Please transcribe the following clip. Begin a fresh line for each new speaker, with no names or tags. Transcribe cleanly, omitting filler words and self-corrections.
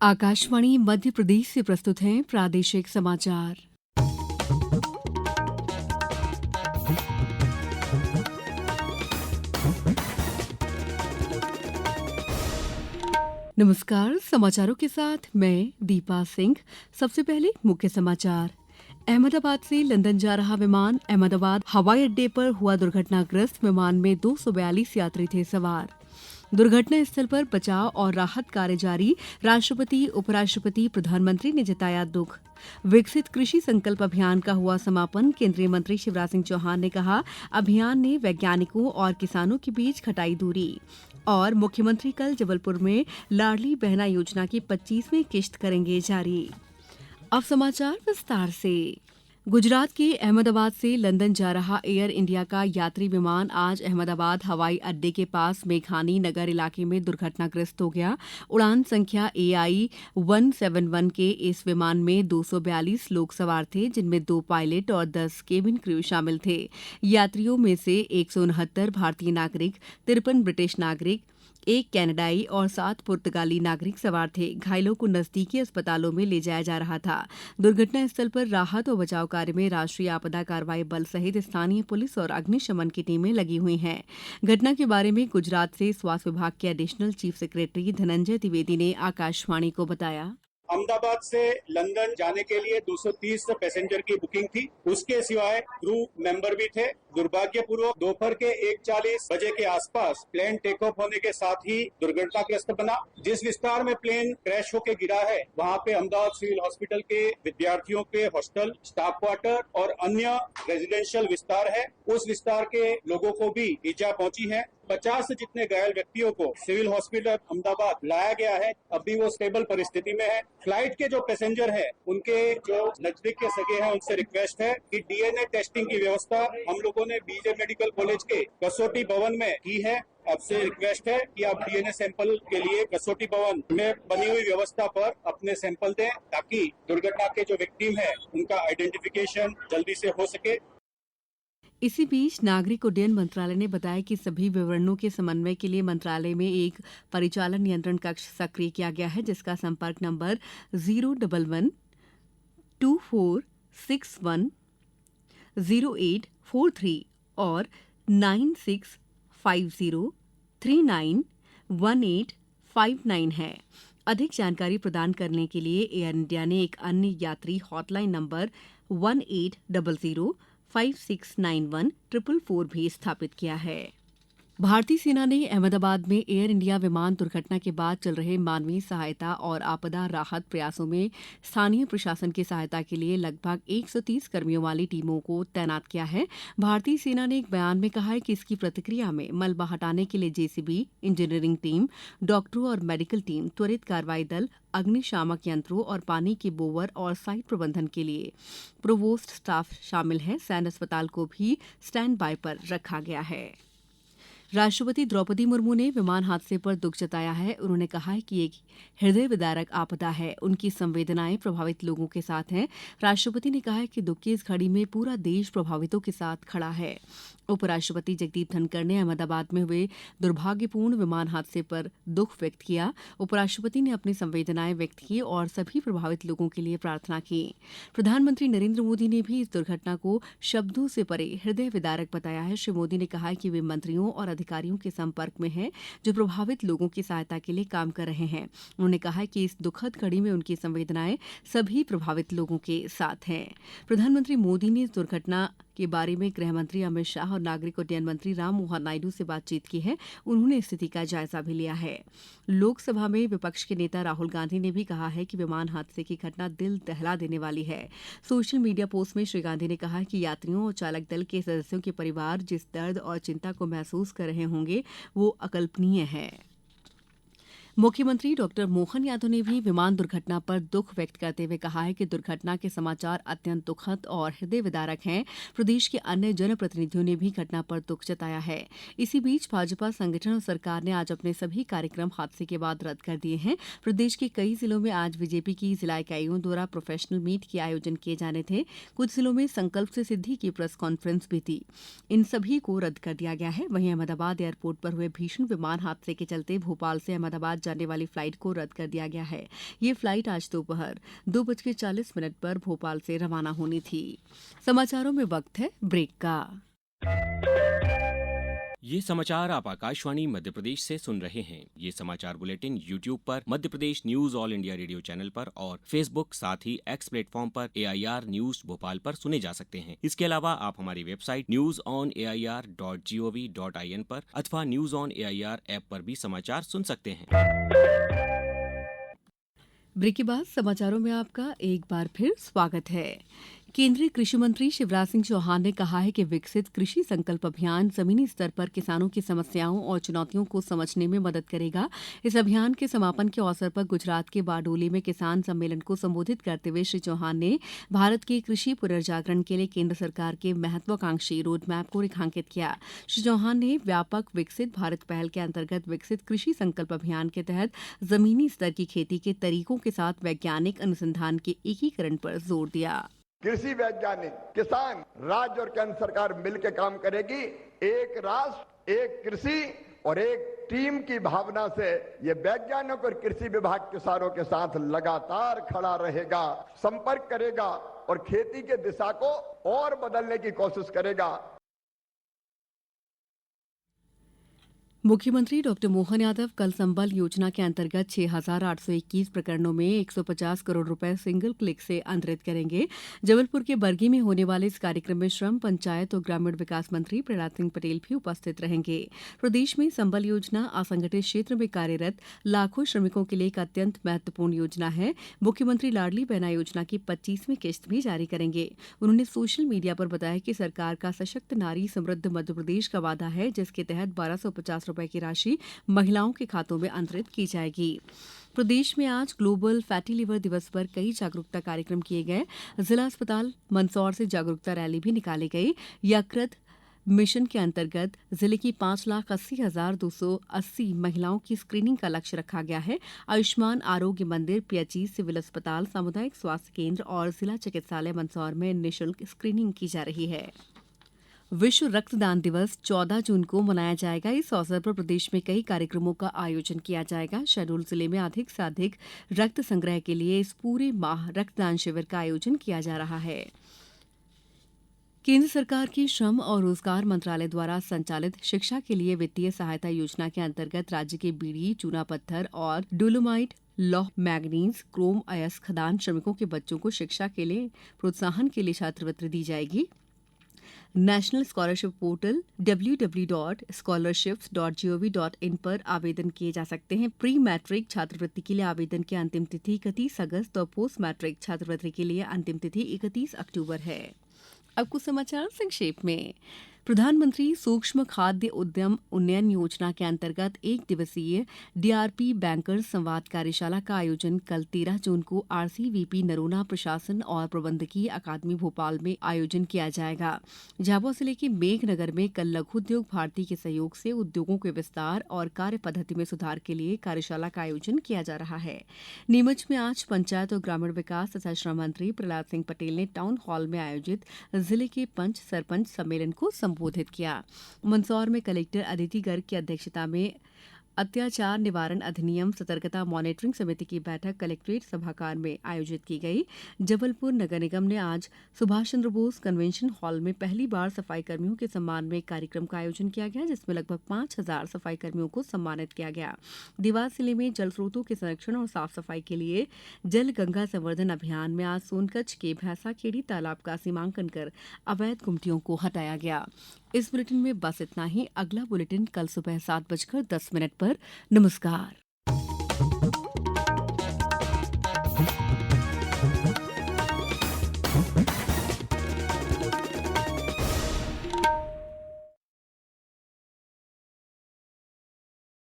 आकाशवाणी मध्य प्रदेश से प्रस्तुत हैं प्रादेशिक समाचार। नमस्कार, समाचारों के साथ मैं दीपा सिंह। सबसे पहले मुख्य समाचार। अहमदाबाद से लंदन जा रहा विमान अहमदाबाद हवाई अड्डे पर हुआ दुर्घटनाग्रस्त। विमान में 242 यात्री थे सवार। दुर्घटना स्थल पर बचाव और राहत कार्य जारी। राष्ट्रपति, उपराष्ट्रपति, प्रधानमंत्री ने जताया दुख। विकसित कृषि संकल्प अभियान का हुआ समापन। केंद्रीय मंत्री शिवराज सिंह चौहान ने कहा, अभियान ने वैज्ञानिकों और किसानों के बीच घटाई दूरी। और मुख्यमंत्री कल जबलपुर में लाडली बहना योजना की 25वीं किश्त करेंगे जारी। अब समाचार विस्तार से। गुजरात के अहमदाबाद से लंदन जा रहा एयर इंडिया का यात्री विमान आज अहमदाबाद हवाई अड्डे के पास मेघानी नगर इलाके में दुर्घटनाग्रस्त हो गया। उड़ान संख्या AI 171 के इस विमान में 242 लोग सवार थे, जिनमें 2 पायलट और 10 केबिन क्रू शामिल थे। यात्रियों में से 169 भारतीय नागरिक, 53 ब्रिटिश नागरिक, 1 कनाडाई और 7 पुर्तगाली नागरिक सवार थे। घायलों को नजदीकी अस्पतालों में ले जाया जा रहा था। दुर्घटना स्थल पर राहत और बचाव कार्य में राष्ट्रीय आपदा कार्रवाई बल सहित स्थानीय पुलिस और अग्निशमन की टीमें लगी हुई हैं। घटना के बारे में गुजरात से स्वास्थ्य विभाग के additional chief secretary Dhananjay Dwivedi ने आकाशवाणी को बताया।
अहमदाबाद से लंदन जाने के लिए 230 पैसेंजर की बुकिंग थी। उसके सिवाय क्रू मेंबर भी थे। दुर्भाग्यपूर्वक दोपहर के 1:40 बजे के आसपास प्लेन टेक ऑफ होने के साथ ही दुर्घटनाग्रस्त बना। जिस विस्तार में प्लेन क्रैश होकर गिरा है, वहां पे अहमदाबाद सिविल हॉस्पिटल के विद्यार्थियों के हॉस्टल, स्टाफ क्वार्टर और अन्य रेजिडेंशियल विस्तार है। उस विस्तार के लोगों को भी ईजा पहुंची है। 50 जितने घायल व्यक्तियों को सिविल हॉस्पिटल अहमदाबाद लाया गया है। अभी वो स्टेबल परिस्थिति में है। फ्लाइट के जो पैसेंजर हैं, उनके जो नजदीक के सगे हैं, उनसे रिक्वेस्ट है कि DNA टेस्टिंग की व्यवस्था हम लोगों ने BJ मेडिकल कॉलेज के कसौटी भवन में की है। आपसे रिक्वेस्ट है कि आप DNA सैंपल के लिए कसौटी भवन में बनी हुई व्यवस्था पर अपने सैंपल दें, ताकि दुर्घटना के जो विक्टिम है उनका आइडेंटिफिकेशन जल्दी से हो सके।
इसी बीच नागरिक उड्डयन मंत्रालय ने बताया कि सभी विवरणों के समन्वय के लिए मंत्रालय में एक परिचालन नियंत्रण कक्ष सक्रिय किया गया है, जिसका संपर्क नंबर 011 2461 0843 और 9650 391859 है। अधिक जानकारी प्रदान करने के लिए एयर इंडिया ने एक अन्य यात्री हॉटलाइन नंबर 1800 5691 444 भी स्थापित किया है। भारतीय सेना ने अहमदाबाद में एयर इंडिया विमान दुर्घटना के बाद चल रहे मानवीय सहायता और आपदा राहत प्रयासों में स्थानीय प्रशासन की सहायता के लिए लगभग 130 कर्मियों वाली टीमों को तैनात किया है। भारतीय सेना ने एक बयान में कहा है कि इसकी प्रतिक्रिया में मलबा हटाने के लिए JCB, इंजीनियरिंग टीम, डॉक्टरों और मेडिकल टीम, त्वरित कार्रवाई दल, अग्निशामक यंत्रों और पानी के बोवर और साइट प्रबंधन के लिए प्रोवोस्ट स्टाफ शामिल है। सैन्य अस्पताल को भी स्टैंड बाय पर रखा गया है। राष्ट्रपति द्रौपदी मुर्मू ने विमान हादसे पर दुख जताया है। उन्होंने कहा है कि एक हृदय विदारक आपदा है। उनकी संवेदनाएं प्रभावित लोगों के साथ हैं। राष्ट्रपति ने कहा है कि दुख की इस घड़ी में पूरा देश प्रभावितों के साथ खड़ा है। उपराष्ट्रपति जगदीप धनखड़ ने अहमदाबाद में हुए दुर्भाग्यपूर्ण विमान हादसे पर दुख व्यक्त किया। उपराष्ट्रपति ने अपनी संवेदनाएं व्यक्त की और सभी प्रभावित लोगों के लिए प्रार्थना की। प्रधानमंत्री नरेंद्र मोदी ने भी इस दुर्घटना को शब्दों से परे हृदय विदारक बताया है। श्री मोदी ने कहा कि वे मंत्रियों और अधिकारियों के संपर्क में हैं, जो प्रभावित लोगों की सहायता के लिए काम कर रहे हैं। उन्होंने कहा कि इस दुखद घड़ी में उनकी संवेदनाएं सभी प्रभावित लोगों के साथ हैं। प्रधानमंत्री मोदी ने इस दुर्घटना के बारे में गृह मंत्री अमित शाह और नागरिक उड्डयन मंत्री राममोहन नायडू से बातचीत की है। उन्होंने स्थिति का जायजा भी लिया है। लोकसभा में विपक्ष के नेता राहुल गांधी ने भी कहा है कि विमान हादसे की घटना दिल दहला देने वाली है। सोशल मीडिया पोस्ट में श्री गांधी ने कहा कि यात्रियों और चालक दल के सदस्यों के परिवार जिस दर्द और चिंता को महसूस कर रहे होंगे, वो अकल्पनीय है। मुख्यमंत्री डॉक्टर मोहन यादव ने भी विमान दुर्घटना पर दुख व्यक्त करते हुए कहा है कि दुर्घटना के समाचार अत्यंत दुखद और हृदय विदारक हैं। प्रदेश के अन्य जनप्रतिनिधियों ने भी घटना पर दुख जताया है। इसी बीच भाजपा संगठन और सरकार ने आज अपने सभी कार्यक्रम हादसे के बाद रद्द कर दिए हैं। प्रदेश के कई जिलों में आज बीजेपी की जिला इकाइयों द्वारा प्रोफेशनल मीट के आयोजन किए जाने थे। कुछ जिलों में संकल्प से सिद्धि की प्रेस कॉन्फ्रेंस भी थी। इन सभी को रद्द कर दिया गया है। वहीं अहमदाबाद एयरपोर्ट पर हुए भीषण विमान हादसे के चलते भोपाल से अहमदाबाद जाने वाली फ्लाइट को रद्द कर दिया गया है। ये फ्लाइट आज दोपहर 2:40 पर भोपाल से रवाना होनी थी। समाचारों में वक्त है ब्रेक का।
ये समाचार आप आकाशवाणी मध्य प्रदेश से सुन रहे हैं। ये समाचार बुलेटिन YouTube पर Madhya Pradesh news all India radio channel पर और Facebook साथ ही X प्लेटफॉर्म पर AIR न्यूज भोपाल पर सुने जा सकते हैं। इसके अलावा आप हमारी वेबसाइट newsonair.gov.in पर अथवा न्यूज ऑन AIR ऐप पर भी समाचार सुन सकते हैं।
ब्रेक के बाद समाचारों में आपका एक बार फिर स्वागत है। केंद्रीय कृषि मंत्री शिवराज सिंह चौहान ने कहा है कि विकसित कृषि संकल्प अभियान जमीनी स्तर पर किसानों की समस्याओं और चुनौतियों को समझने में मदद करेगा। इस अभियान के समापन के अवसर पर गुजरात के बारडोली में किसान सम्मेलन को संबोधित करते हुए श्री चौहान ने भारत के कृषि पुनर्जागरण के लिए केंद्र सरकार के महत्वाकांक्षी रोडमैप को रेखांकित किया। श्री चौहान ने व्यापक विकसित भारत पहल के अंतर्गत विकसित कृषि संकल्प अभियान के तहत जमीनी स्तर की खेती के तरीकों के साथ वैज्ञानिक अनुसंधान के एकीकरण पर जोर दिया।
कृषि वैज्ञानिक, किसान, राज्य और केंद्र सरकार मिलकर काम करेगी। एक राष्ट्र, एक कृषि और एक टीम की भावना से ये वैज्ञानिक और कृषि विभाग किसानों के साथ लगातार खड़ा रहेगा, संपर्क करेगा और खेती के दिशा को और बदलने की कोशिश करेगा।
मुख्यमंत्री डॉक्टर मोहन यादव कल संबल योजना के अंतर्गत 6,821 प्रकरणों में 150 करोड़ रुपए सिंगल क्लिक से अंतरित करेंगे। जबलपुर के बरगी में होने वाले इस कार्यक्रम में श्रम, पंचायत और ग्रामीण विकास मंत्री प्रहलाद सिंह पटेल भी उपस्थित रहेंगे। प्रदेश में संबल योजना असंगठित क्षेत्र में कार्यरत लाखों श्रमिकों के लिए एक अत्यंत महत्वपूर्ण योजना है। मुख्यमंत्री लाडली बहना योजना की 25वीं किस्त भी जारी करेंगे। उन्होंने सोशल मीडिया पर बताया कि सरकार का सशक्त नारी समृद्ध मध्यप्रदेश का वादा है, जिसके तहत 1,250 रुपए की राशि महिलाओं के खातों में अंतरित की जाएगी। प्रदेश में आज ग्लोबल फैटी लिवर दिवस पर कई जागरूकता कार्यक्रम किए गए। जिला अस्पताल मंदसौर से जागरूकता रैली भी निकाली गई। यकृत मिशन के अंतर्गत जिले की 5,80,280 महिलाओं की स्क्रीनिंग का लक्ष्य रखा गया है। आयुष्मान आरोग्य मंदिर, पीएचई, सिविल अस्पताल, सामुदायिक स्वास्थ्य केंद्र और जिला चिकित्सालय मंदसौर में निःशुल्क स्क्रीनिंग की जा रही है। विश्व रक्तदान दिवस 14 जून को मनाया जाएगा। इस अवसर पर प्रदेश में कई कार्यक्रमों का आयोजन किया जाएगा। शहडोल जिले में अधिक से अधिक रक्त संग्रह के लिए इस पूरे माह रक्तदान शिविर का आयोजन किया जा रहा है। केंद्र सरकार के श्रम और रोजगार मंत्रालय द्वारा संचालित शिक्षा के लिए वित्तीय सहायता योजना के अंतर्गत राज्य के बीड़ी, चूना पत्थर और डोलोमाइट, लौह, मैग्नीज, क्रोम, अयस्क खदान श्रमिकों के बच्चों को शिक्षा के लिए प्रोत्साहन के लिए छात्रवृत्ति दी जाएगी। नेशनल स्कॉलरशिप पोर्टल www.scholarships.gov.in पर आवेदन किए जा सकते हैं। प्री मैट्रिक छात्रवृत्ति के लिए आवेदन की अंतिम तिथि 31 अगस्त और पोस्ट मैट्रिक छात्रवृत्ति के लिए अंतिम तिथि 31 अक्टूबर है। अब कुछ समाचार संक्षेप में। प्रधानमंत्री सूक्ष्म खाद्य उद्यम उन्नयन योजना के अंतर्गत एक दिवसीय डीआरपी बैंकर्स संवाद कार्यशाला का आयोजन कल 13 जून को आरसीवीपी नरोना प्रशासन और प्रबंधकीय अकादमी भोपाल में आयोजन किया जाएगा। झाबुआ जिले के मेघनगर में कल लघु उद्योग भारती के सहयोग से उद्योगों के विस्तार और कार्य पद्धति में सुधार के लिए कार्यशाला का आयोजन किया जा रहा है। नीमच में आज पंचायत और ग्रामीण विकास तथा श्रम मंत्री प्रहलाद सिंह पटेल ने टाउन हॉल में आयोजित जिले के पंच सरपंच सम्मेलन को संबोधित किया। मंदसौर में कलेक्टर अदिति गर्ग की अध्यक्षता में अत्याचार निवारण अधिनियम सतर्कता मॉनिटरिंग समिति की बैठक कलेक्ट्रेट सभागार में आयोजित की गई। जबलपुर नगर निगम ने आज सुभाष चंद्र बोस कन्वेंशन हॉल में पहली बार सफाई कर्मियों के सम्मान में एक कार्यक्रम का आयोजन किया गया, जिसमें लगभग 5,000 सफाई कर्मियों को सम्मानित किया गया। देवास जिले में जल स्रोतों के संरक्षण और साफ सफाई के लिए जल गंगा संवर्धन अभियान में आज सोनकच्छ के भैंसाखेड़ी तालाब का सीमांकन कर अवैध गुमटियों को हटाया गया। इस बुलेटिन में बस इतना ही। अगला बुलेटिन कल सुबह 7:10 पर। नमस्कार।